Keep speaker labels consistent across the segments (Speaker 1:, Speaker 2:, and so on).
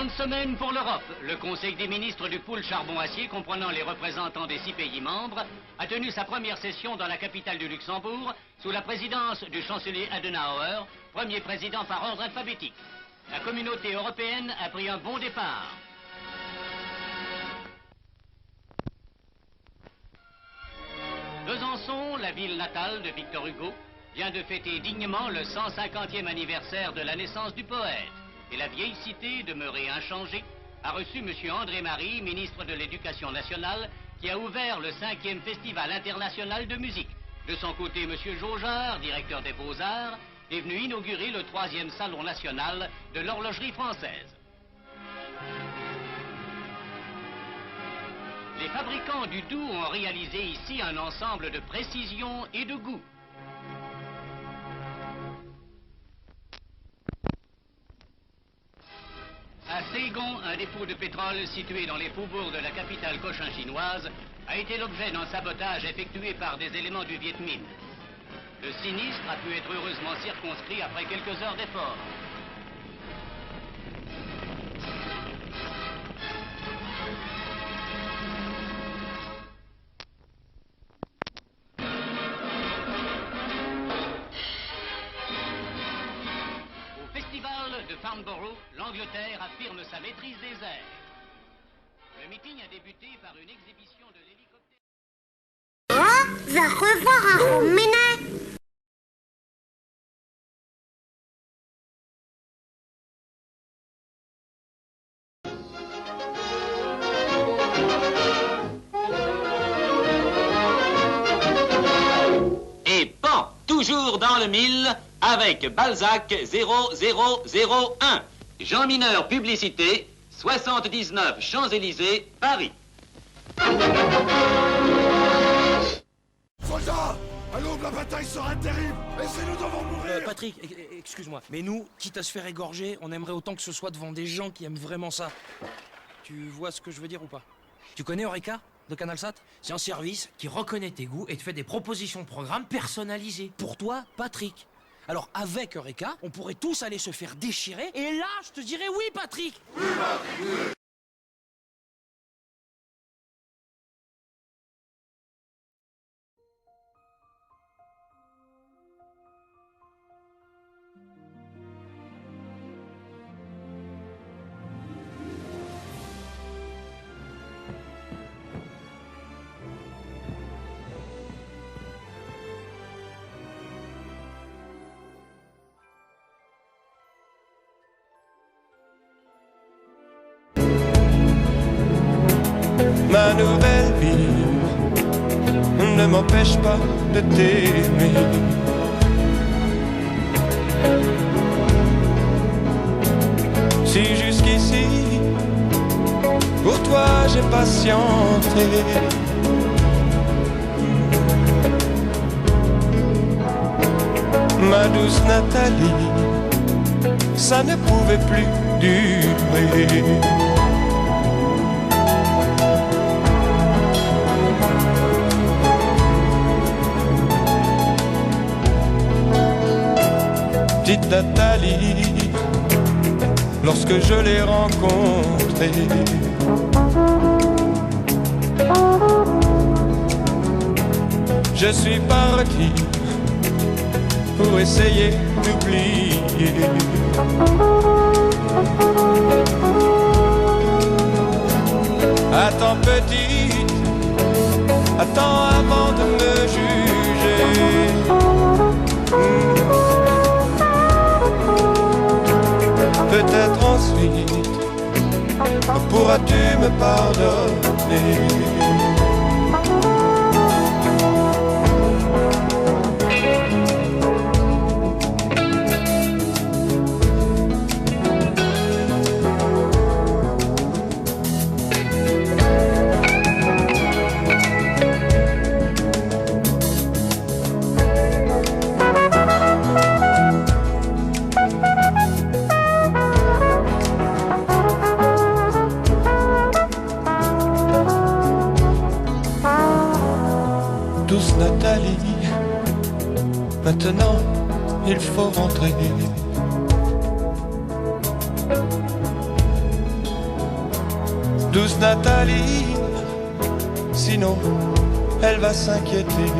Speaker 1: Grande semaine pour l'Europe. Le Conseil des ministres du pool charbon-acier, comprenant les représentants des 6 pays membres, a tenu sa première session dans la capitale du Luxembourg, sous la présidence du chancelier Adenauer, premier président par ordre alphabétique. La communauté européenne a pris un bon départ. Besançon, la ville natale de Victor Hugo, vient de fêter dignement le 150e anniversaire de la naissance du poète. Et la vieille cité, demeurée inchangée, a reçu M. André Marie, ministre de l'Éducation nationale, qui a ouvert le 5e Festival international de musique. De son côté, M. Jaujard, directeur des Beaux-Arts, est venu inaugurer le 3e Salon national de l'horlogerie française. Les fabricants du Doubs ont réalisé ici un ensemble de précision et de goût. À Saigon, un dépôt de pétrole situé dans les faubourgs de la capitale cochin-chinoise a été l'objet d'un sabotage effectué par des éléments du Viet Minh. Le sinistre a pu être heureusement circonscrit après quelques heures d'efforts. De Farnborough, l'Angleterre affirme sa maîtrise des airs. Le meeting a débuté par une exhibition de l'hélicoptère.
Speaker 2: Oh, va revoir un Roménet.
Speaker 3: Et pan, toujours dans le mille, avec Balzac 0001. Jean Mineur, publicité, 79 Champs-Élysées, Paris.
Speaker 4: Soldats, à l'aube, la bataille sera terrible, et si nous devons mourir...
Speaker 5: Patrick, excuse-moi, mais nous, quitte à se faire égorger, on aimerait autant que ce soit devant des gens qui aiment vraiment ça. Tu vois ce que je veux dire ou pas? Tu connais Eureka de CanalSat? C'est un service qui reconnaît tes goûts et te fait des propositions de programmes personnalisées. Pour toi, Patrick. Alors avec Eureka, on pourrait tous aller se faire déchirer, et là, je te dirais oui, Patrick. Oui, Patrick, oui.
Speaker 6: Ma nouvelle vie ne m'empêche pas de t'aimer. Si jusqu'ici, pour toi j'ai patienté, ma douce Nathalie, ça ne pouvait plus durer. Petite Nathalie, lorsque je l'ai rencontrée, je suis parti pour essayer d'oublier. Attends petite, attends avant de me juger. Peut-être ensuite pourras-tu me pardonner. Douce Nathalie, maintenant il faut rentrer. douce Nathalie, sinon elle va s'inquiéter.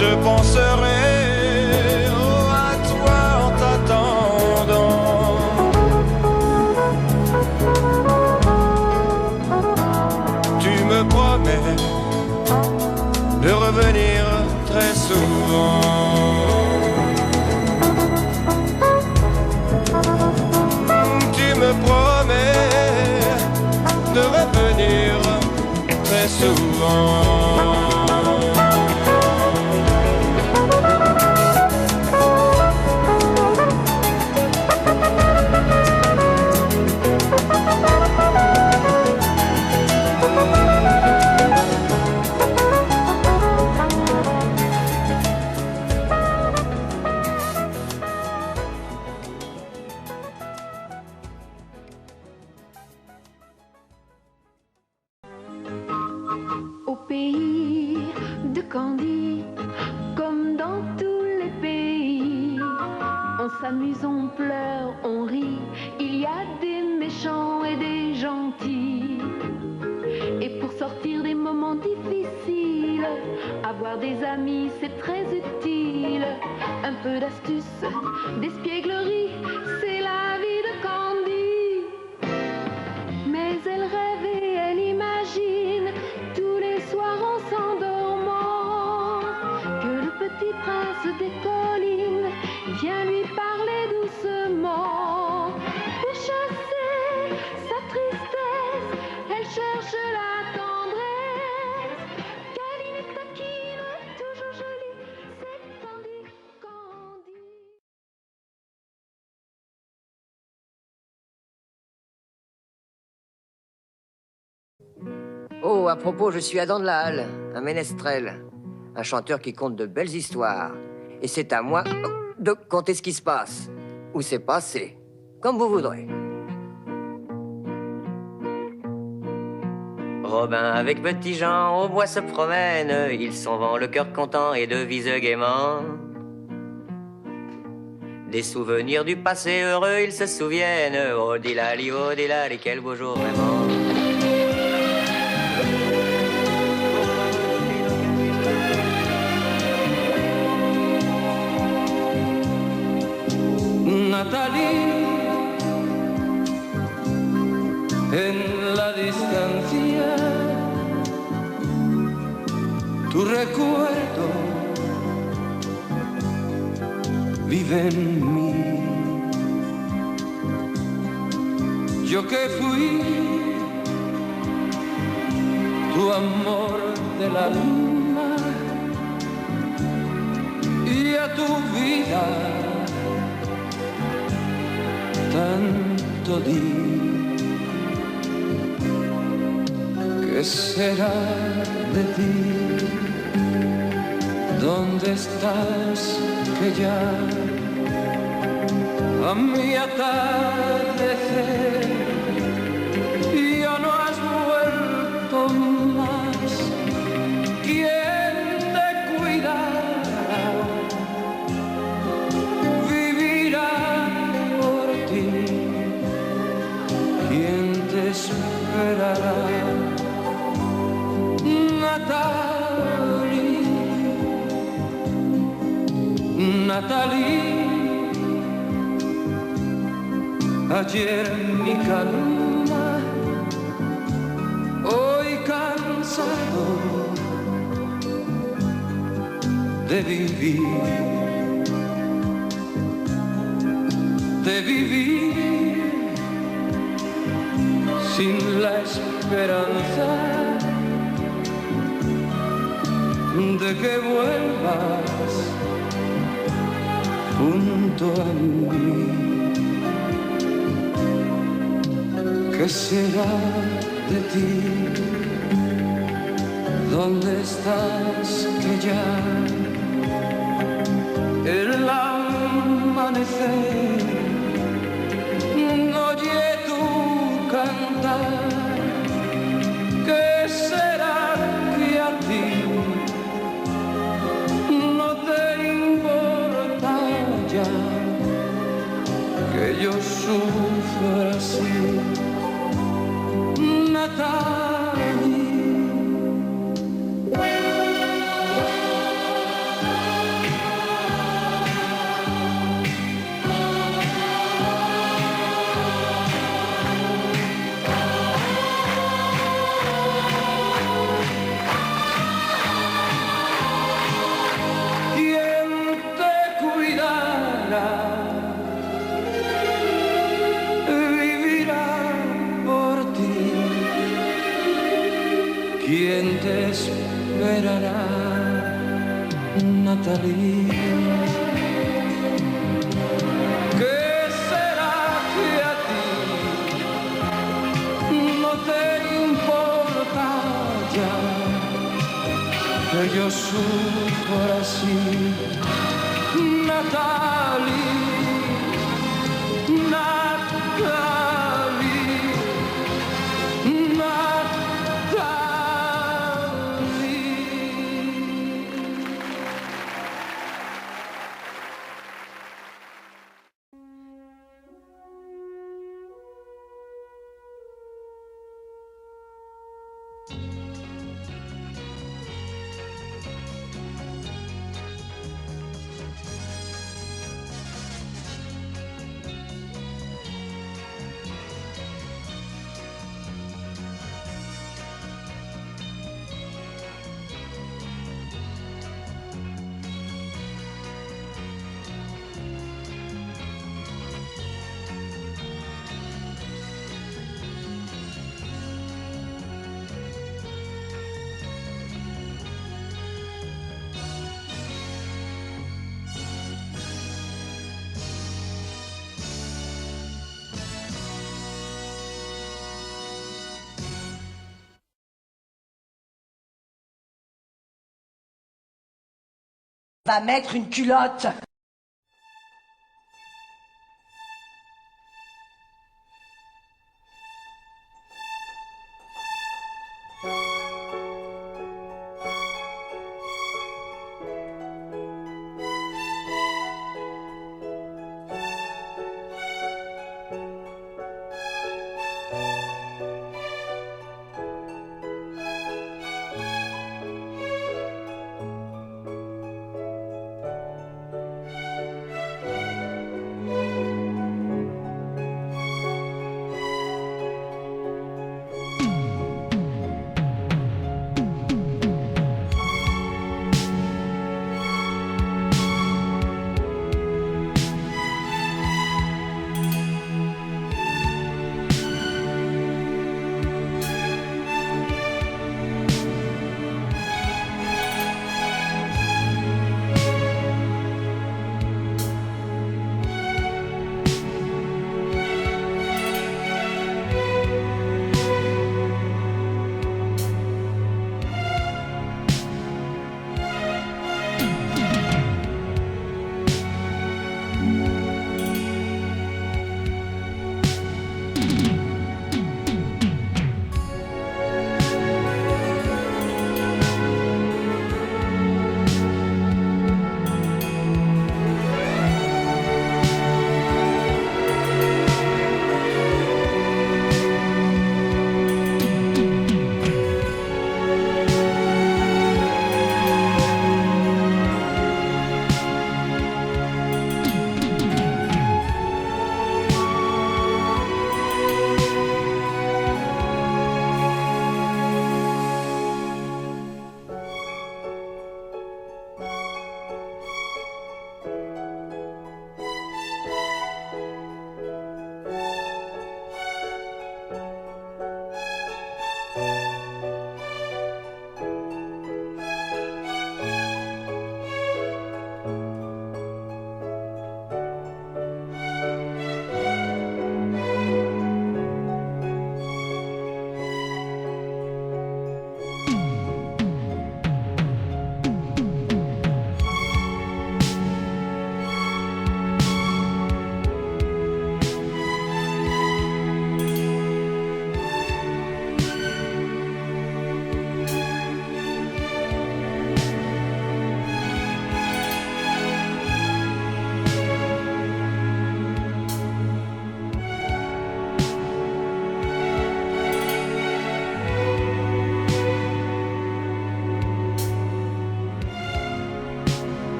Speaker 6: Je penserai à toi en t'attendant. Tu me promets de revenir très souvent. Tu me promets de revenir très souvent.
Speaker 7: Au pays de Candy, comme dans tous les pays, on s'amuse, on pleure, on rit, il y a des méchants et des gentils. Et pour sortir des moments difficiles, avoir des amis c'est très utile. Un peu d'astuce, d'espièglerie, c'est la vie de Candy. Mais elle rêve et elle imagine tous les soirs en s'endormant que le petit prince des collines vient lui parler doucement. Pour chasser sa tristesse, elle cherche la tendresse. Câline et taquine, toujours jolie, c'est Candy, Candy.
Speaker 8: Oh, à propos, je suis Adam de la Halle, un ménestrel, un chanteur qui conte de belles histoires. Et c'est à moi de conter ce qui se passe, ou c'est passé, comme vous voudrez. Robin avec Petit Jean au bois se promènent, ils s'en vont le cœur content et devisent gaiement. Des souvenirs du passé heureux, ils se souviennent. Oh dilali, quel beau jour vraiment.
Speaker 6: Natalie, en la distancia, tu recuerdo vive en mí. Yo que fui tu amor del alma y a tu vida tanto di. ¿Qué será de ti? ¿Dónde estás? Que ya a mi atardecer ya no has vuelto más. ¿Quién te cuidará? Vivirá por ti. ¿Quién te esperará? Natalie, ayer mi calma, hoy cansado de vivir sin la esperanza de que vuelvas junto a mí. ¿Qué será de ti? ¿Dónde estás? Que ya el amanecer oye tu cantar. ¿Qué será que a ti no te importa ya así, Natalie. ¿Quién te esperará, Natalie? ¿Qué será que a ti no te importa ya que yo sufra así, Natalie?
Speaker 9: Va mettre une culotte.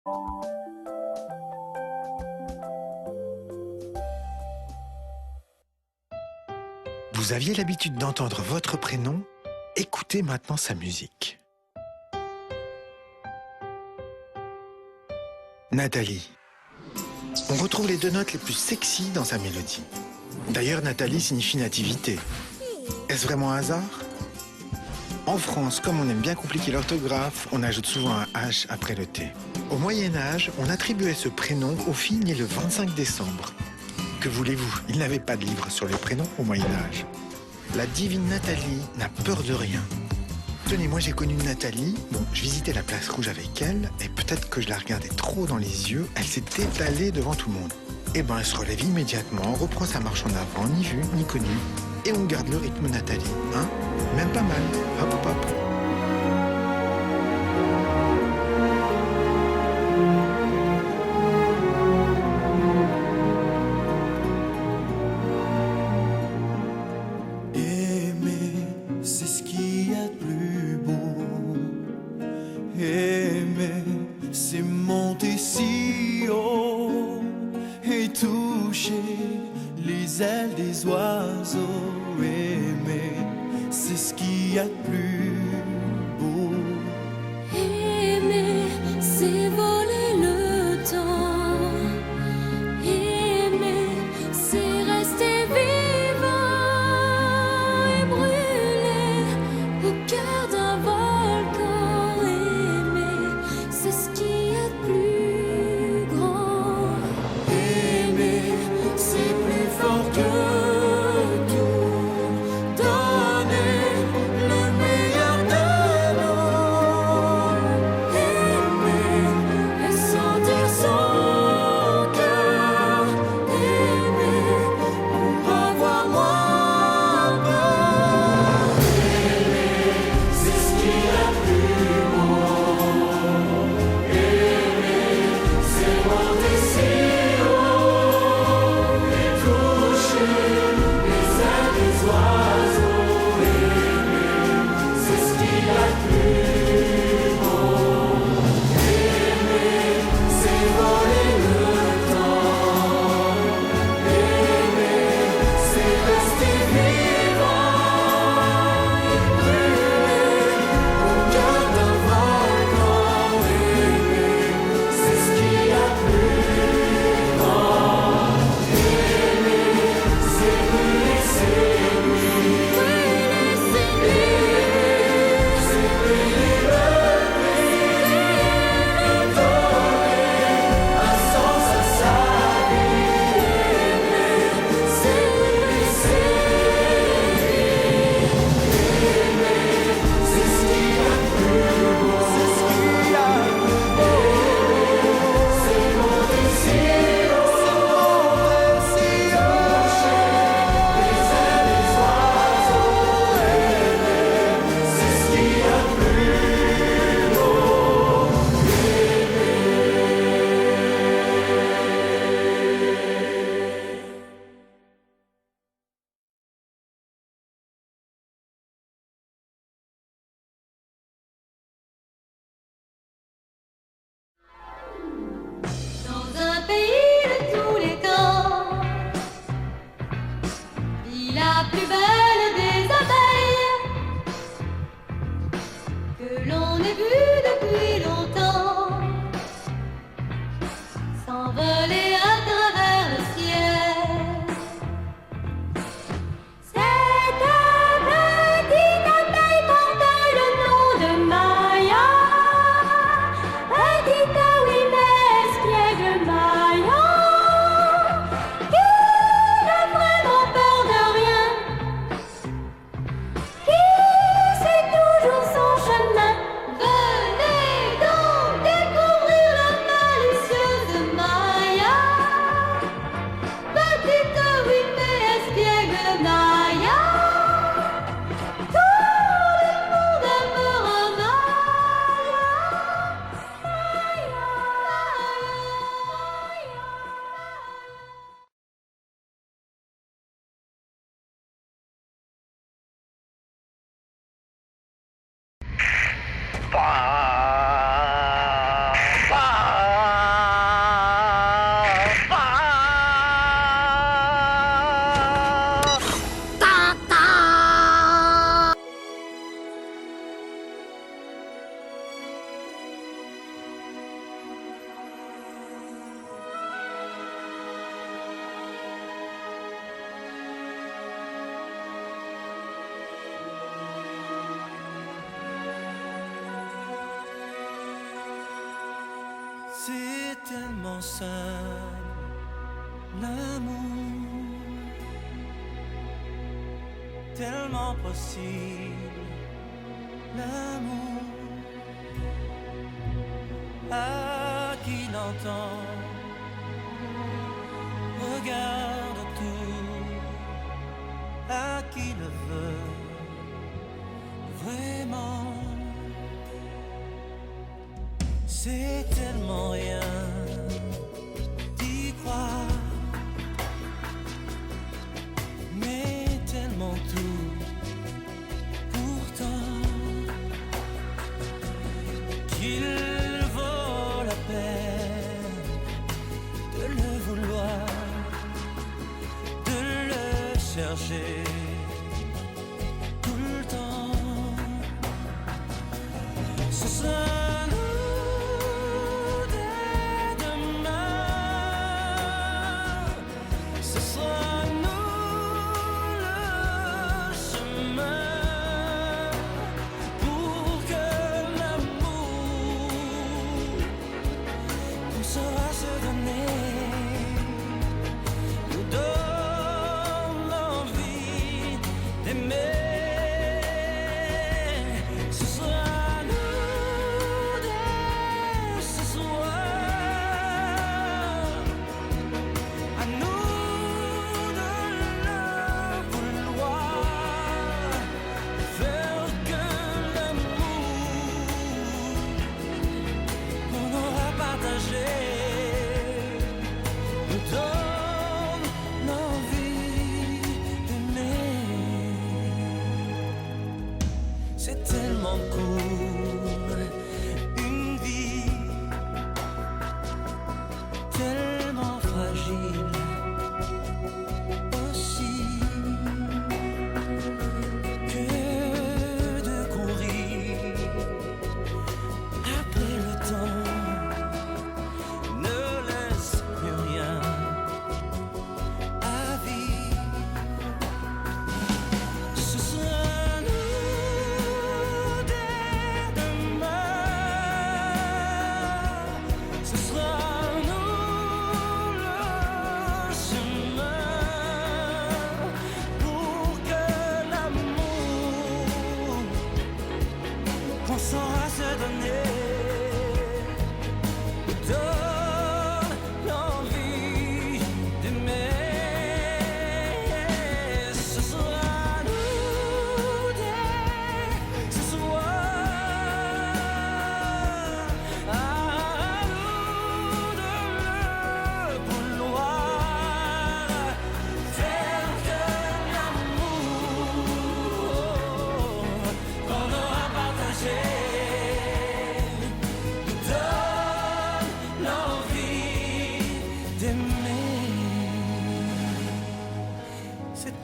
Speaker 9: Vous aviez l'habitude d'entendre votre prénom? Écoutez maintenant sa musique. Nathalie. On retrouve les deux notes les plus sexy dans sa mélodie. D'ailleurs, Nathalie signifie nativité. Est-ce vraiment un hasard? En France, comme on aime bien compliquer l'orthographe, on ajoute souvent un H après le T. Au Moyen-Âge, on attribuait ce prénom aux filles nées le 25 décembre. Que voulez-vous? Il n'avait pas de livre sur les prénoms au Moyen-Âge. La divine Nathalie n'a peur de rien. Tenez, moi j'ai connu Nathalie, bon, je visitais la place rouge avec elle, et peut-être que je la regardais trop dans les yeux, elle s'est étalée devant tout le monde. Eh ben, elle se relève immédiatement, reprend sa marche en avant, ni vue, ni connue, et on garde le rythme Nathalie, hein? Même pas mal, hop hop hop.
Speaker 6: simple, l'amour, tellement possible, l'amour, à qui l'entend, regarde tout, à qui le veut, vraiment. C'est tellement rien d'y croire, mais tellement tout pourtant qu'il vaut la peine de le vouloir, de le chercher tout le temps. Ce sera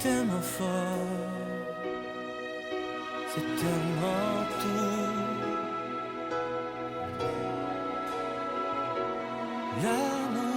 Speaker 6: tellement fort, c'est tellement tout. L'amour.